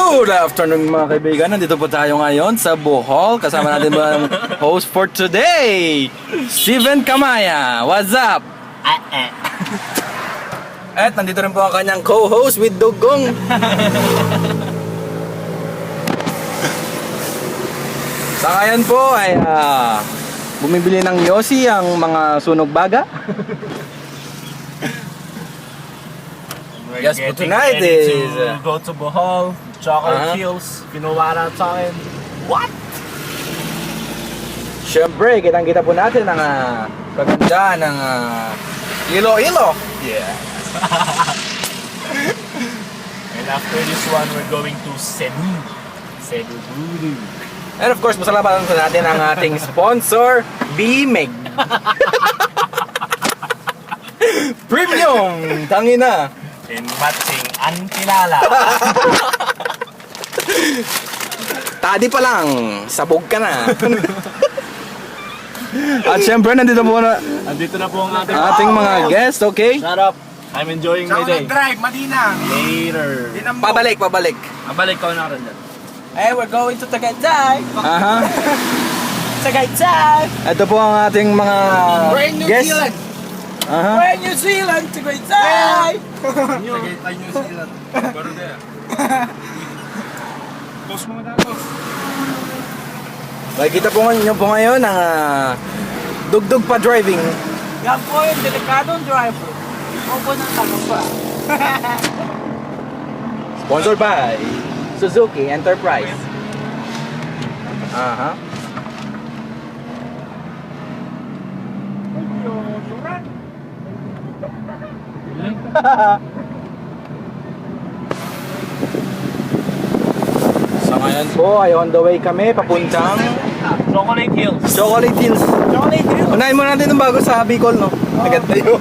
Good afternoon mga kaibigan. Nandito po tayo ngayon sa Bohol. Kasama natin ba ang host for today, Steven Kamaya. What's up? At nandito rin po ang kanyang co-host with Dugong. Sa ngayon po ay bumibili ng Yossi ang mga sunog baga. Yes, but tonight is go to Bohol, chocolate hills, Pinawara sa akin. What? Siyempre, kitang-kita po natin ang kaganda ng Iloilo. Yeah. And after this one, we're going to Cebu. Cebu. And of course, masalamatan po natin ang ating sponsor, BMEG. Premium! Tangina! And matching Antilala. Tadi pa lang, sabog ka na. At syempre, nandito po na Andito na po ang ating mga guests, okay? Shut up. I'm enjoying my day. Drive, Madina. Later. Pabalik. Abalik ko na rin dyan. Hey, we're going to Tagaytay. Aha. Tagaytay. Ito po ang ating mga We're in New guests. Zealand. Aha. We're in New Zealand. Tagaytay. Tagaytay, New Zealand. Baro there. Post mo na ako. Makikita po nyo po ngayon ang dugdug pa driving. Yan po yung delikadong driver. Opo ng tanong pa. Sponsored by Suzuki Enterprise. Aha. So ngayon po ay on the way kami papuntang Chocolate Hills. Chocolate Hills. Chocolate Hill. Unahin mo natin ng bago sa Bicol, no? Agad tayo.